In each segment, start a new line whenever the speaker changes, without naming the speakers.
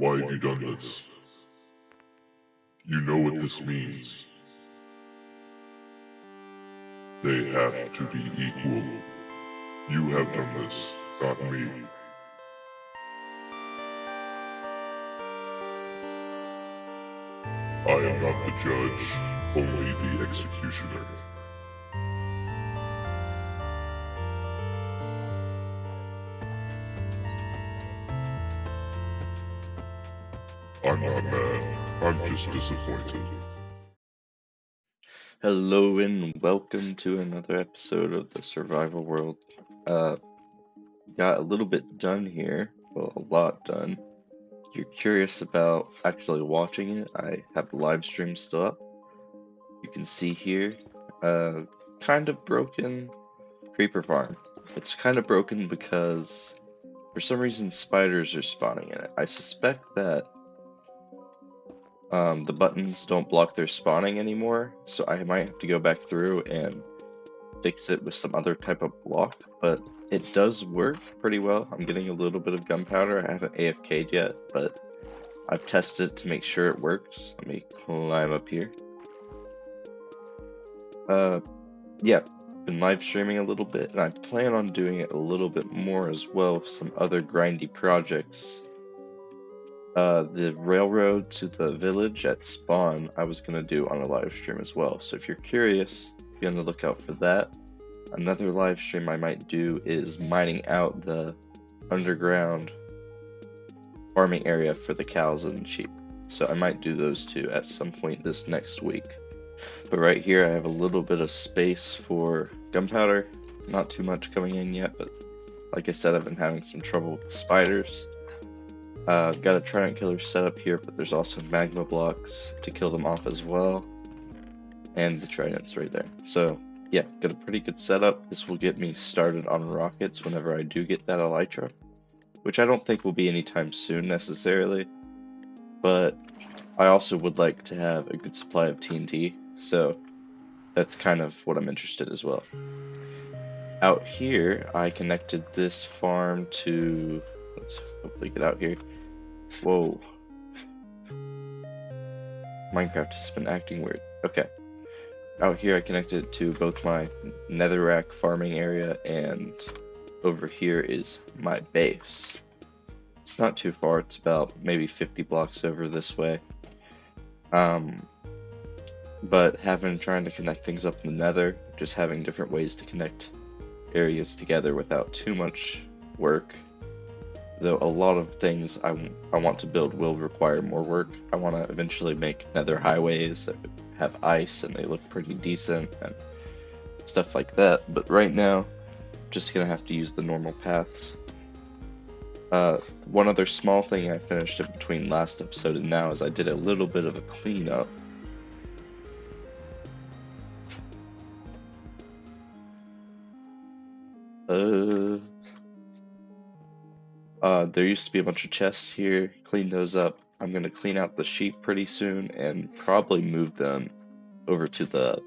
Why have you done this? You know what this means. They have to be equal. You have done this, not me. I am not the judge, only the executioner. I'm not mad, I'm just disappointed.
Hello and welcome to another episode of the Survival World. Got a little bit done here, well, a lot done. If you're curious about actually watching it, I have the live stream still up. You can see here, kind of broken creeper farm. It's kind of broken because for some reason spiders are spawning in it. I suspect that the buttons don't block their spawning anymore, so I might have to go back through and fix it with some other type of block, but it does work pretty well. I'm getting a little bit of gunpowder. I haven't AFK'd yet, but I've tested it to make sure it works. Let me climb up here. Yeah, been live streaming a little bit, and I plan on doing it a little bit more as well with some other grindy projects. The railroad to the village at spawn I was gonna do on a live stream as well, so if you're curious, be on the lookout for that. Another live stream I might do is mining out the underground farming area for the cows and sheep. So I might do those two at some point this next week. But right here I have a little bit of space for gunpowder. Not too much coming in yet, but like I said, I've been having some trouble with the spiders. Got a trident killer set up here, but there's also magma blocks to kill them off as well. And the trident's right there. So yeah, got a pretty good setup. This will get me started on rockets whenever I do get that elytra, which I don't think will be anytime soon necessarily, but I also would like to have a good supply of TNT, so that's kind of what I'm interested in as well. Out here, I connected this farm to, let's hopefully get out here. Whoa. Minecraft has been acting weird. Okay. Out here I connected to both my netherrack farming area, and over here is my base. It's not too far, it's about maybe 50 blocks over this way. But trying to connect things up in the nether, just having different ways to connect areas together without too much work. Though a lot of things I want to build will require more work. I want to eventually make nether highways that have ice and they look pretty decent and stuff like that, but right now just gonna have to use the normal paths. One other small thing I finished in between last episode and now is I did a little bit of a cleanup. There used to be a bunch of chests here, cleaned those up. I'm gonna clean out the sheep pretty soon and probably move them over to the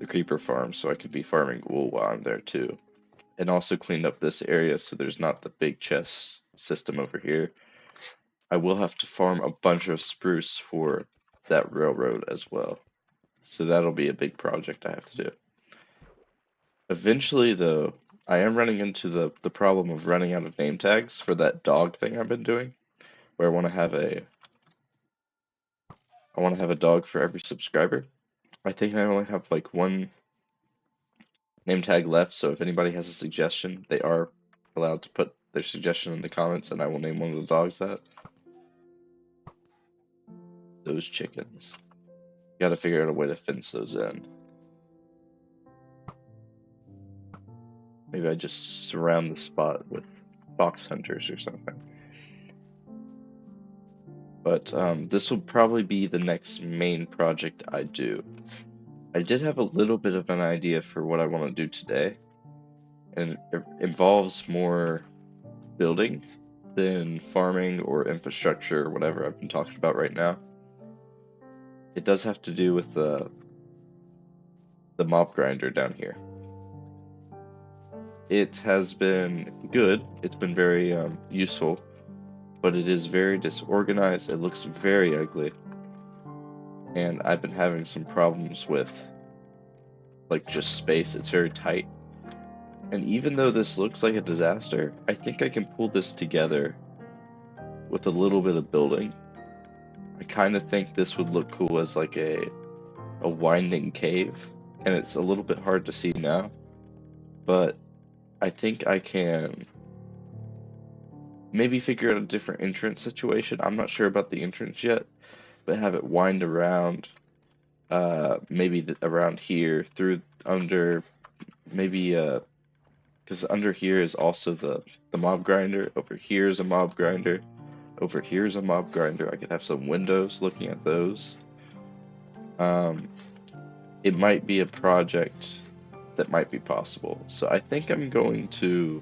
creeper farm so I could be farming wool while I'm there too. And also cleaned up this area so there's not the big chest system over here. I will have to farm a bunch of spruce for that railroad as well. So that'll be a big project I have to do. Eventually though, I am running into the problem of running out of name tags for that dog thing I've been doing, where I want to have a dog for every subscriber. I think I only have like one name tag left, so if anybody has a suggestion, they are allowed to put their suggestion in the comments and I will name one of the dogs that. Those chickens. Gotta figure out a way to fence those in. Maybe I just surround the spot with fox hunters or something. But this will probably be the next main project I do. I did have a little bit of an idea for what I want to do today, and it involves more building than farming or infrastructure or whatever I've been talking about right now. It does have to do with the mob grinder down here. It has been good, it's been very useful, but it is very disorganized. It looks very ugly. And I've been having some problems with like just space. It's very tight. And even though this looks like a disaster, I think I can pull this together with a little bit of building. I kind of think this would look cool as like a winding cave, and it's a little bit hard to see now, but I think I can maybe figure out a different entrance situation. I'm not sure about the entrance yet, but have it wind around, maybe around here through under, maybe because under here is also the mob grinder. Over here is a mob grinder. Over here is a mob grinder. I could have some windows looking at those. It might be a project that might be possible. So I think I'm going to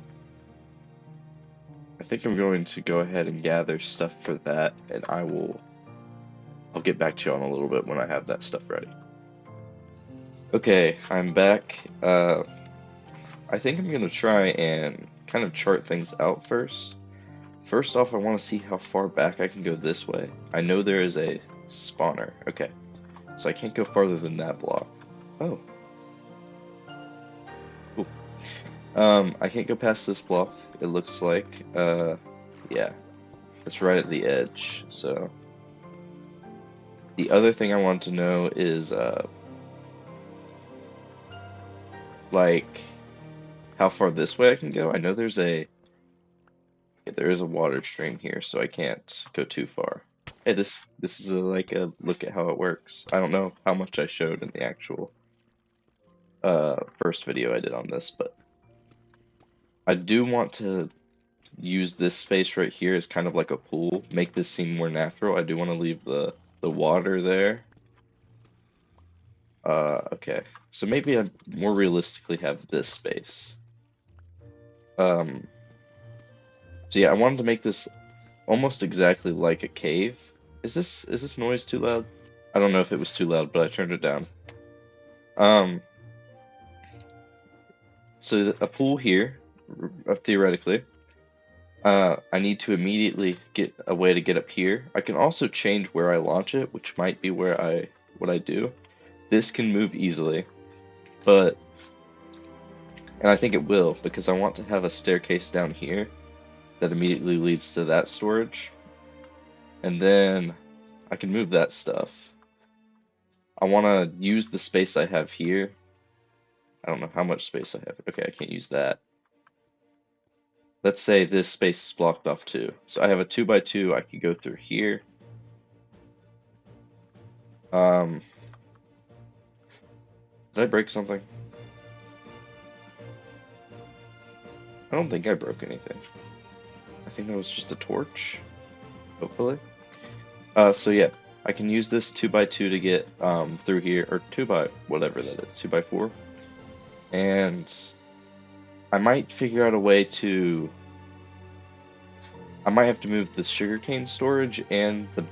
go ahead and gather stuff for that, and I'll get back to you on a little bit when I have that stuff ready. Okay, I'm back. I think I'm gonna try and kind of chart things out first. First off, I want to see how far back I can go this way. I know there is a spawner. Okay, so I can't go farther than that block. Oh. Cool. I can't go past this block, it looks like. Yeah. It's right at the edge, so. The other thing I want to know is, like, how far this way I can go. I know there is a water stream here, so I can't go too far. Hey, this is like a look at how it works. I don't know how much I showed in the actual first video I did on this, but I do want to use this space right here as kind of like a pool, make this seem more natural. I do want to leave the water there. Okay, so maybe I more realistically have this space. So yeah, I wanted to make this almost exactly like a cave. Is this noise too loud? I don't know if it was too loud, but I turned it down. So a pool here, theoretically. I need to immediately get a way to get up here. I can also change where I launch it, which might be what I do. This can move easily, and I think it will, because I want to have a staircase down here that immediately leads to that storage. And then I can move that stuff. I want to use the space I have here. I don't know how much space I have. Okay, I can't use that. Let's say this space is blocked off too. So I have a 2x2, I could go through here. Did I break something? I don't think I broke anything. I think that was just a torch, hopefully. So yeah, I can use this 2x2 to get through here, or 2x whatever that is, 2x4. And I might figure out a way to. I might have to move the sugarcane storage and the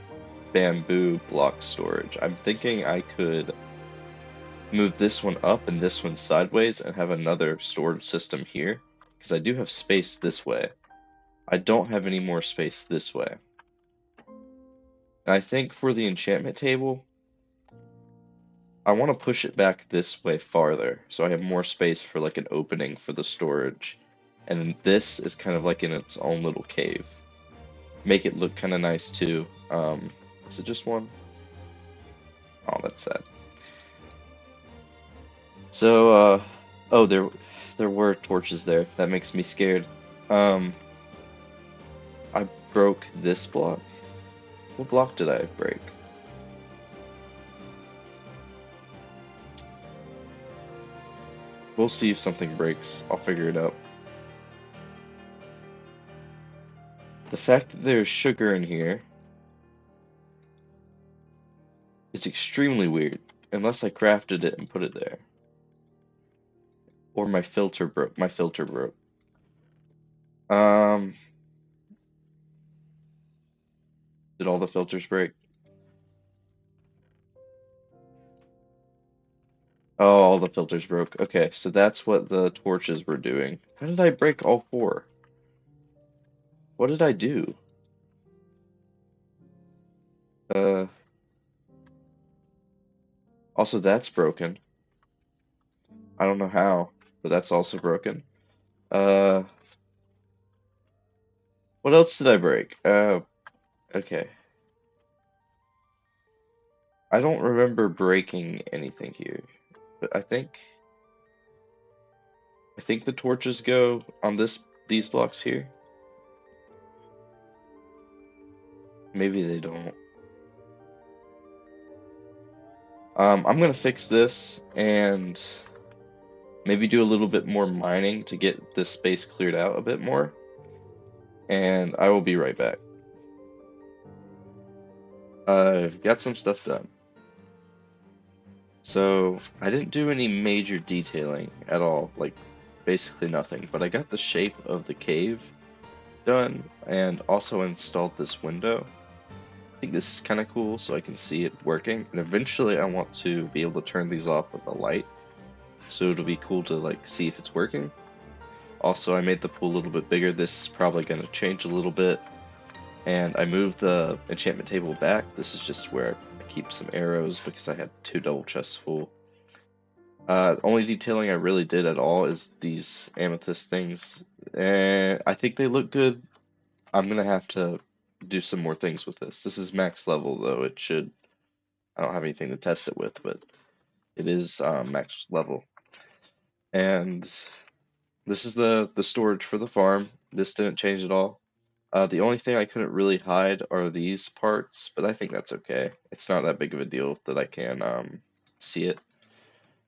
bamboo block storage. I'm thinking I could move this one up and this one sideways and have another storage system here, because I do have space this way. I don't have any more space this way. And I think for the enchantment table, I want to push it back this way farther, so I have more space for like an opening for the storage. And this is kind of like in its own little cave. Make it look kind of nice too. Is it just one? Oh, that's sad. So, oh, there were torches there. That makes me scared. I broke this block. What block did I break? We'll see if something breaks. I'll figure it out. The fact that there's sugar in here is extremely weird, unless I crafted it and put it there. Or my filter broke. My filter broke. Did all the filters break? Oh, all the filters broke. Okay, so that's what the torches were doing. How did I break all four? What did I do? Uh, Also that's broken. I don't know how, but that's also broken. Uh, what else did I break? Okay. I don't remember breaking anything here, but I think the torches go on these blocks here. Maybe they don't. I'm gonna fix this and maybe do a little bit more mining to get this space cleared out a bit more, and I will be right back. I've got some stuff done. So I didn't do any major detailing at all, like basically nothing, but I got the shape of the cave done and also installed this window. I think this is kind of cool so I can see it working, and eventually I want to be able to turn these off with a light, so it'll be cool to like see if it's working. Also, I made the pool a little bit bigger. This is probably going to change a little bit, and I moved the enchantment table back. This is just where I keep some arrows because I had 2 double chests full. Only detailing I really did at all is these amethyst things, and I think they look good. I'm gonna have to do some more things with this. This is max level though. It should. I don't have anything to test it with, but it is max level. And this is the storage for the farm. This didn't change at all. The only thing I couldn't really hide are these parts, but I think that's okay. It's not that big of a deal that I can see it.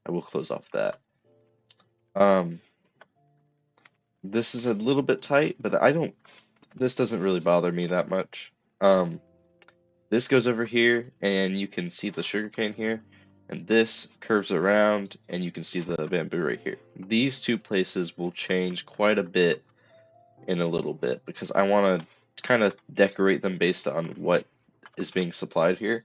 I will close off that. Um, this is a little bit tight, but this doesn't really bother me that much. This goes over here, and you can see the sugarcane here, and this curves around, and you can see the bamboo right here. These 2 places will change quite a bit in a little bit, because I want to kind of decorate them based on what is being supplied here.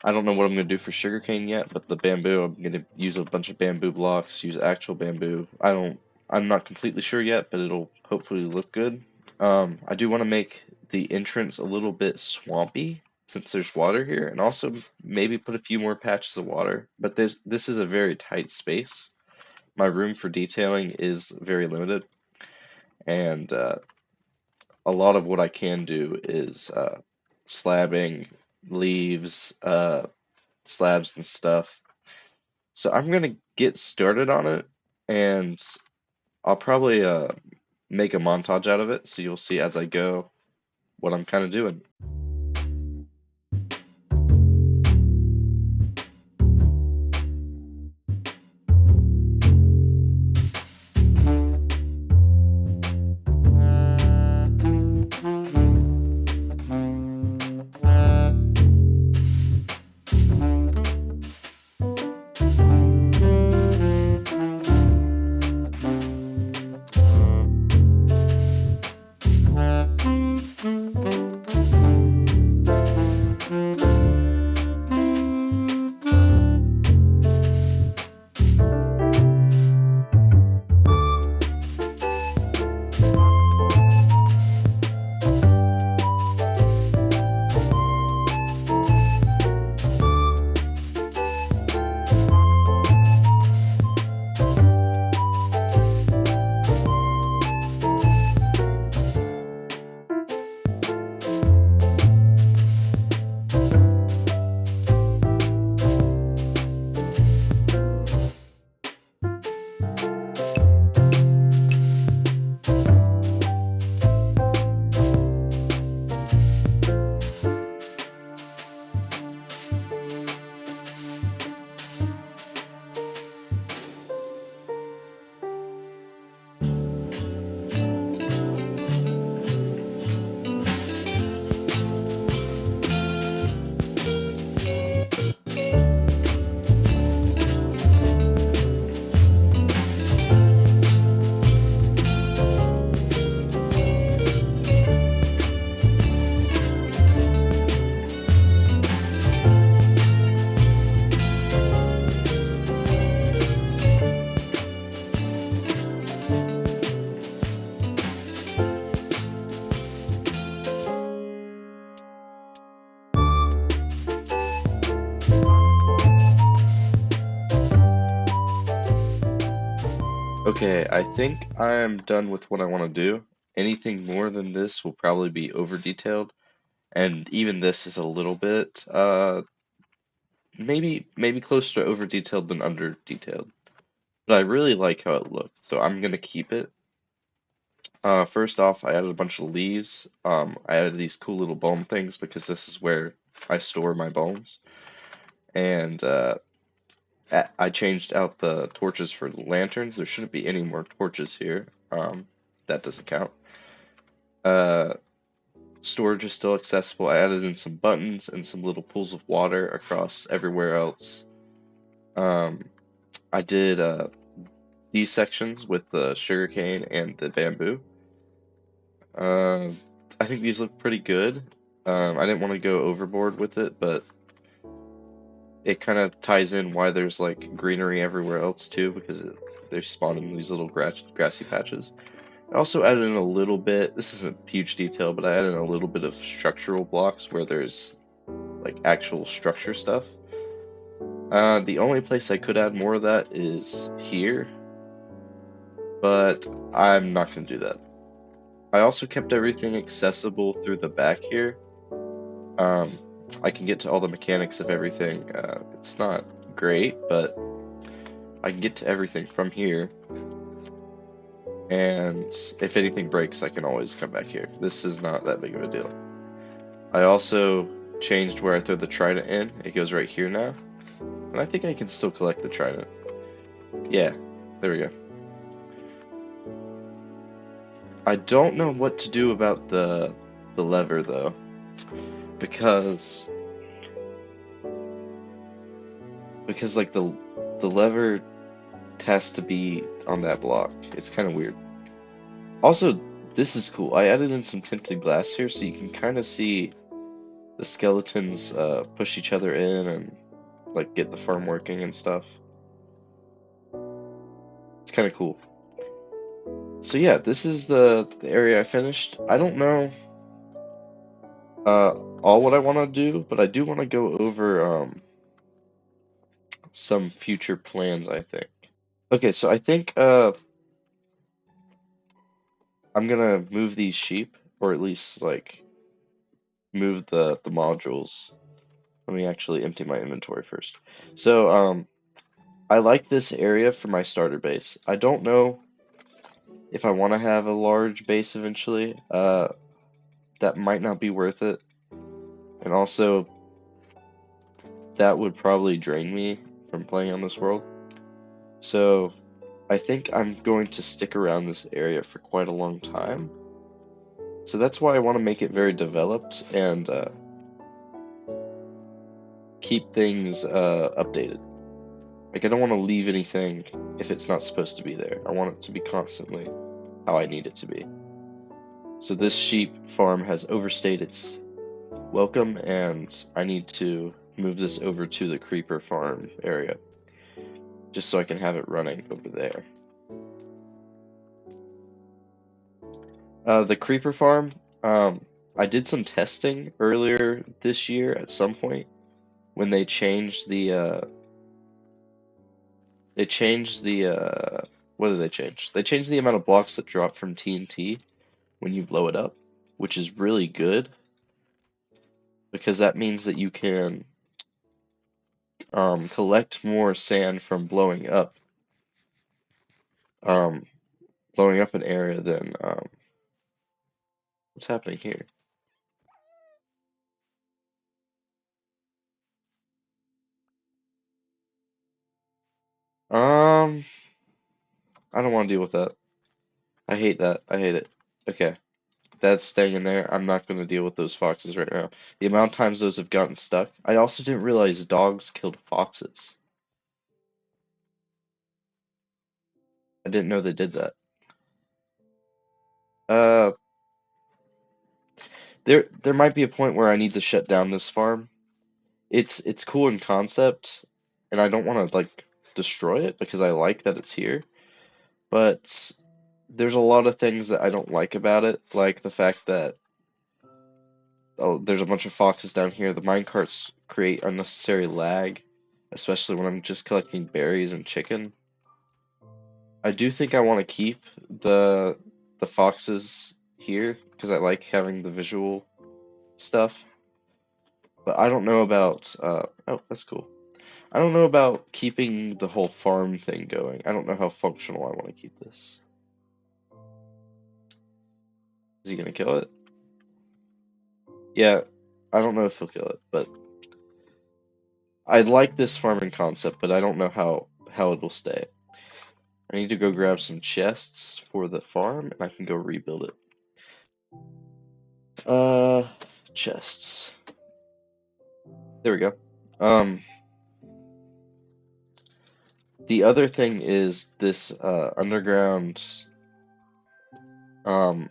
I don't know what I'm going to do for sugarcane yet, but the bamboo, I'm going to use a bunch of bamboo blocks, use actual bamboo. I'm not completely sure yet, but it'll hopefully look good. I do want to make the entrance a little bit swampy since there's water here, and also maybe put a few more patches of water. But this is a very tight space. My room for detailing is very limited, and a lot of what I can do is slabbing, leaves, slabs and stuff. So I'm gonna get started on it, and I'll probably make a montage out of it, so you'll see as I go what I'm kind of doing. Okay, I think I'm done with what I want to do. Anything more than this will probably be over detailed, and even this is a little bit, maybe closer to over detailed than under detailed. But I really like how it looks, so I'm gonna keep it. First off, I added a bunch of leaves. I added these cool little bone things because this is where I store my bones. And I changed out the torches for lanterns. There shouldn't be any more torches here. That doesn't count. Uh, Storage is still accessible. I added in some buttons and some little pools of water across everywhere else. Um, I did these sections with the sugarcane and the bamboo. Uh, I think these look pretty good. I didn't want to go overboard with it, but it kind of ties in why there's like greenery everywhere else too, because they spawn in these little grassy patches. I also added in a little bit, this isn't huge detail, but I added in a little bit of structural blocks where there's like actual structure stuff. The only place I could add more of that is here, but I'm not going to do that. I also kept everything accessible through the back here. Um, I can get to all the mechanics of everything. It's not great, but I can get to everything from here. And if anything breaks, I can always come back here. This is not that big of a deal. I also changed where I throw the trident in. It goes right here now. And I think I can still collect the trident. Yeah, there we go. I don't know what to do about the lever though, because like the lever has to be on that block. It's kind of weird. Also, this is cool. I added in some tinted glass here so you can kind of see the skeletons push each other in and like get the farm working and stuff. It's kind of cool. So yeah, this is the area I finished. I don't know all what I want to do, but I do want to go over some future plans, I think. Okay, so I think I'm gonna move these sheep, or at least like move the modules. Let me actually empty my inventory first. So I like this area for my starter base. I don't know if I want to have a large base eventually. That might not be worth it, and also that would probably drain me from playing on this world. So I think I'm going to stick around this area for quite a long time. So that's why I want to make it very developed and keep things updated. Like I don't want to leave anything if it's not supposed to be there. I want it to be constantly how I need it to be. So this sheep farm has overstayed its welcome, and I need to move this over to the creeper farm area, just so I can have it running over there. The creeper farm, I did some testing earlier this year at some point when they changed what did they change? They changed the amount of blocks that drop from TNT when you blow it up, which is really good because that means that you can collect more sand from um, blowing up an area than what's happening here. Um, I don't want to deal with that. I hate that. I hate it. Okay, that's staying in there. I'm not going to deal with those foxes right now. The amount of times those have gotten stuck. I also didn't realize dogs killed foxes. I didn't know they did that. Uh, there might be a point where I need to shut down this farm. It's cool in concept, and I don't want to like destroy it because I like that it's here. But there's a lot of things that I don't like about it, like the fact that oh, there's a bunch of foxes down here. The minecarts create unnecessary lag, especially when I'm just collecting berries and chicken. I do think I want to keep the foxes here because I like having the visual stuff. But I don't know about oh, that's cool. I don't know about keeping the whole farm thing going. I don't know how functional I want to keep this. Is he gonna kill it? Yeah, I don't know if he'll kill it, but I like this farming concept, but I don't know how it will stay. I need to go grab some chests for the farm, and I can go rebuild it. Uh, chests. There we go. The other thing is this underground um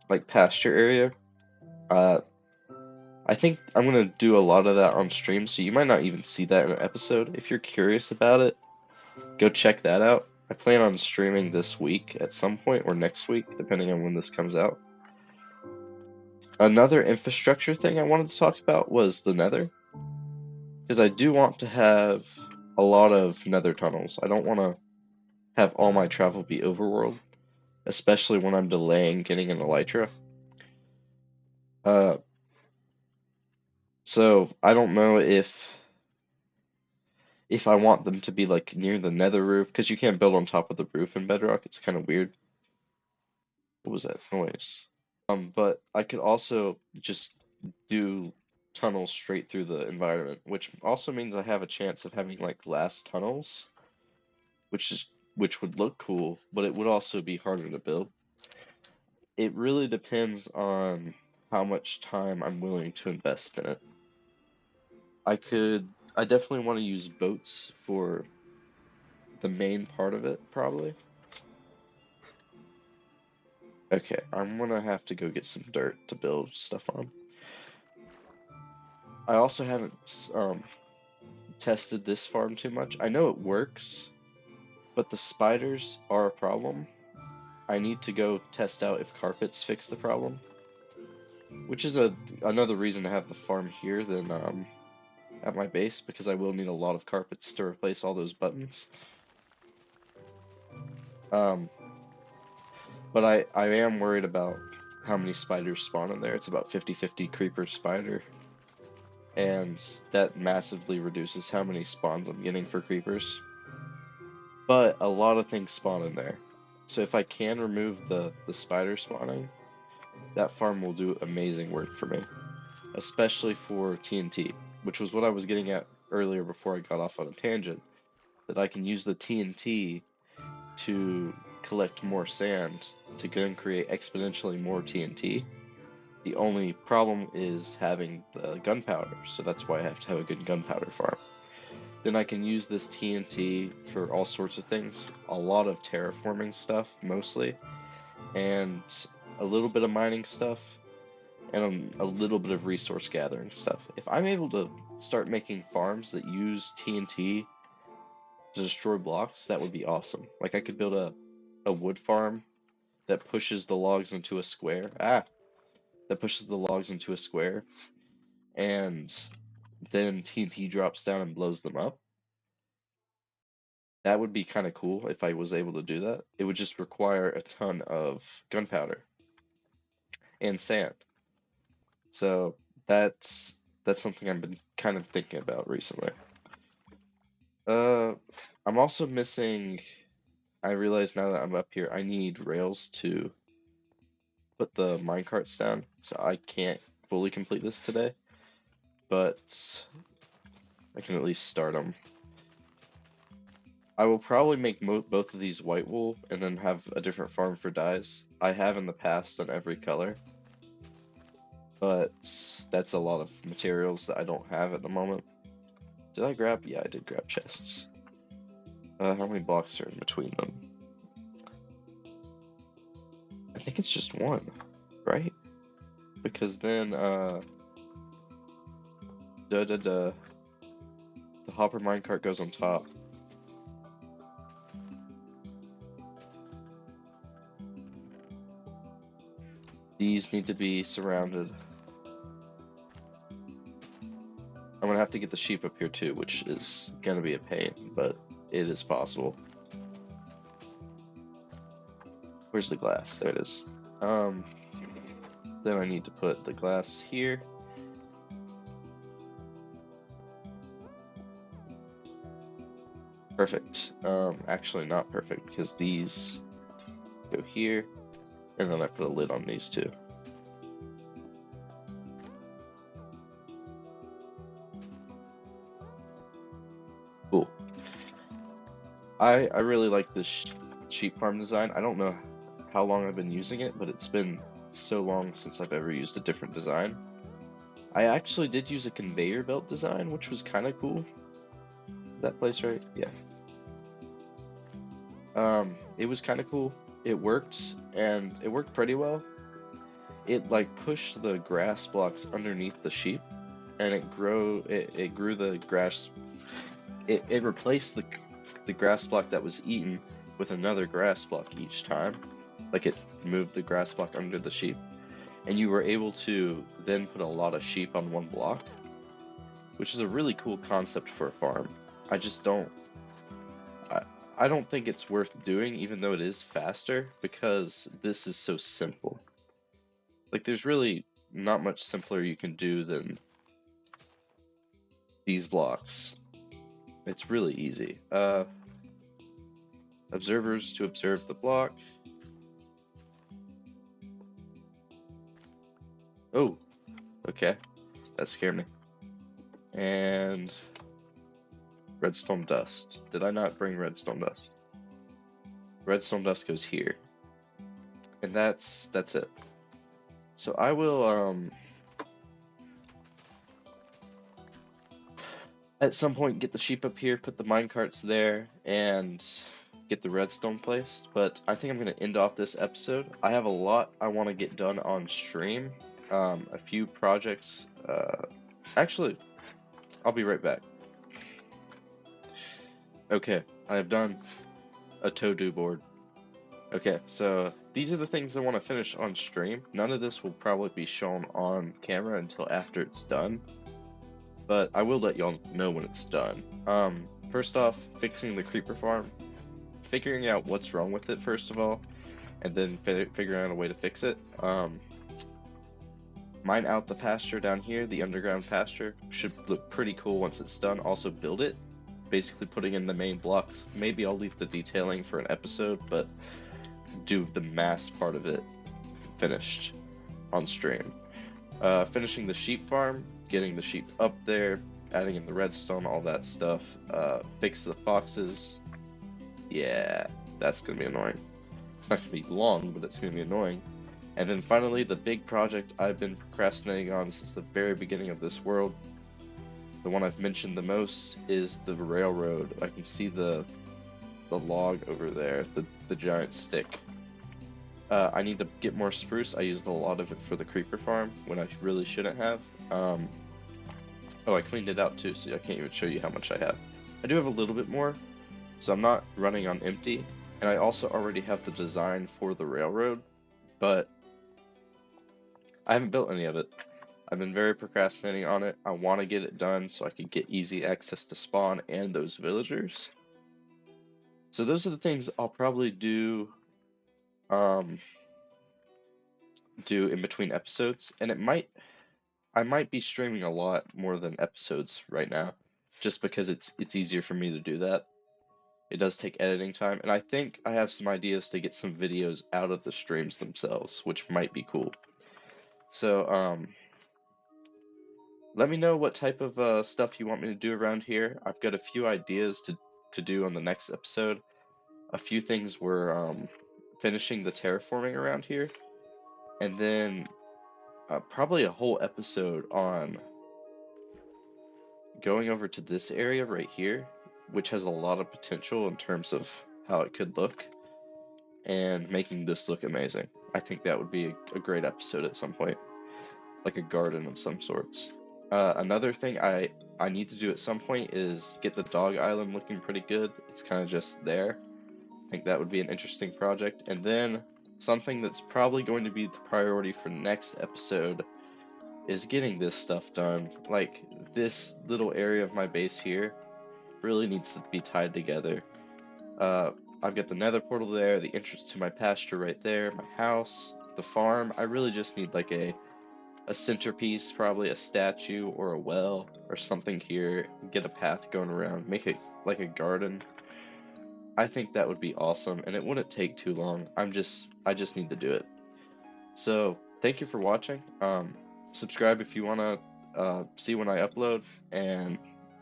like pasture area. Uh, I think I'm gonna do a lot of that on stream, so you might not even see that in an episode. If you're curious about it, go check that out. I plan on streaming this week at some point or next week, depending on when this comes out. Another infrastructure thing I wanted to talk about was the Nether, because I do want to have a lot of Nether tunnels. I don't want to have all my travel be overworld, especially when I'm delaying getting an elytra. Uh, so I don't know if I want them to be like near the Nether roof, because you can't build on top of the roof in Bedrock. It's kind of weird. What was that noise? But I could also just do tunnels straight through the environment, which also means I have a chance of having like glass tunnels, which would look cool, but it would also be harder to build. It really depends on how much time I'm willing to invest in it. I definitely want to use boats for the main part of it, probably. Okay, I'm gonna have to go get some dirt to build stuff on. I also haven't tested this farm too much. I know it works, but the spiders are a problem. I need to go test out if carpets fix the problem, which is another reason to have the farm here than at my base, because I will need a lot of carpets to replace all those buttons. Um, but I am worried about how many spiders spawn in there. It's about 50-50 creeper spider, and that massively reduces how many spawns I'm getting for creepers. But a lot of things spawn in there. So if I can remove the spider spawning, that farm will do amazing work for me. Especially for TNT, which was what I was getting at earlier before I got off on a tangent. That I can use the TNT to collect more sand to then create exponentially more TNT. The only problem is having the gunpowder, so that's why I have to have a good gunpowder farm. Then I can use this TNT for all sorts of things, a lot of terraforming stuff mostly, and a little bit of mining stuff, and a little bit of resource gathering stuff. If I'm able to start making farms that use TNT to destroy blocks, that would be awesome. Like I could build a wood farm that pushes the logs into a square. That pushes the logs into a square, and then TNT drops down and blows them up. That would be kind of cool if I was able to do that. It would just require a ton of gunpowder and sand. So that's something I've been kind of thinking about recently. Uh, I'm also missing. I realize now that I'm up here, I need rails to put the minecarts down, so I can't fully complete this today, but I can at least start them. I will probably make both of these white wool and then have a different farm for dyes. I have in the past on every color, but that's a lot of materials that I don't have at the moment. Did I grab? Yeah, I did grab chests. How many blocks are in between them? I think it's just one, right? Because then, the hopper minecart goes on top. These need to be surrounded. I'm gonna have to get the sheep up here too, which is gonna be a pain, but it is possible. Where's the glass? There it is. Then I need to put the glass here. Perfect. Actually not perfect because these go here, and then I put a lid on these two. Cool. I really like this sheep farm design. I don't know how long I've been using it, but it's been so long since I've ever used a different design. I actually did use a conveyor belt design, which was kind of cool. That place, right? Yeah. It was kind of cool. It worked, and it worked pretty well. It like pushed the grass blocks underneath the sheep, and it grew the grass. It replaced the grass block that was eaten with another grass block each time. Like it moved the grass block under the sheep, and you were able to then put a lot of sheep on one block, which is a really cool concept for a farm. I just don't. I don't think it's worth doing, even though it is faster, because this is so simple. Like, there's really not much simpler you can do than these blocks. It's really easy. Observers to observe the block. Oh, okay. That scared me. And redstone dust. Did I not bring redstone dust? Redstone dust goes here. And that's it. So I will at some point get the sheep up here, put the minecarts there, and get the redstone placed. But I think I'm gonna end off this episode. I have a lot I want to get done on stream. A few projects. Actually, I'll be right back. Okay, I have done a to-do board. Okay, so these are the things I want to finish on stream. None of this will probably be shown on camera until after it's done, but I will let y'all know when it's done. First off, fixing the creeper farm, figuring out what's wrong with it first of all, and then figuring out a way to fix it. Mine out the pasture down here, the underground pasture, should look pretty cool once it's done. Also build it, basically putting in the main blocks. Maybe I'll leave the detailing for an episode, but do the mass part of it finished on stream. Finishing the sheep farm, getting the sheep up there, adding in the redstone, all that stuff. Fix the foxes. Yeah, that's gonna be annoying. It's not gonna be long, but it's gonna be annoying. And then finally, the big project I've been procrastinating on since the very beginning of this world, the one I've mentioned the most, is the railroad. I can see the log over there, the giant stick. I need to get more spruce. I used a lot of it for the creeper farm when I really shouldn't have. Oh, I cleaned it out too, so I can't even show you how much I have. I do have a little bit more, so I'm not running on empty. And I also already have the design for the railroad, but I haven't built any of it. I've been very procrastinating on it. I want to get it done so I can get easy access to spawn and those villagers. So those are the things I'll probably do in between episodes, and I might be streaming a lot more than episodes right now, just because it's easier for me to do that. It does take editing time, and I think I have some ideas to get some videos out of the streams themselves, which might be cool. So, let me know what type of stuff you want me to do around here. I've got a few ideas to do on the next episode. A few things were finishing the terraforming around here, and then probably a whole episode on going over to this area right here, which has a lot of potential in terms of how it could look, and making this look amazing. I think that would be a great episode at some point, like a garden of some sorts. Another thing I need to do at some point is get the dog island looking pretty good. It's kind of just there. I think that would be an interesting project. And then something that's probably going to be the priority for next episode is getting this stuff done. Like, this little area of my base here really needs to be tied together. I've got the Nether portal there, the entrance to my pasture right there, my house, the farm. I really just need like a centerpiece, probably a statue or a well or something here. Get a path going around, make it like a garden. I think that would be awesome, and it wouldn't take too long. I just need to do it. So thank you for watching. Subscribe if you wanna see when I upload, and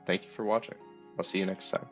thank you for watching. I'll see you next time.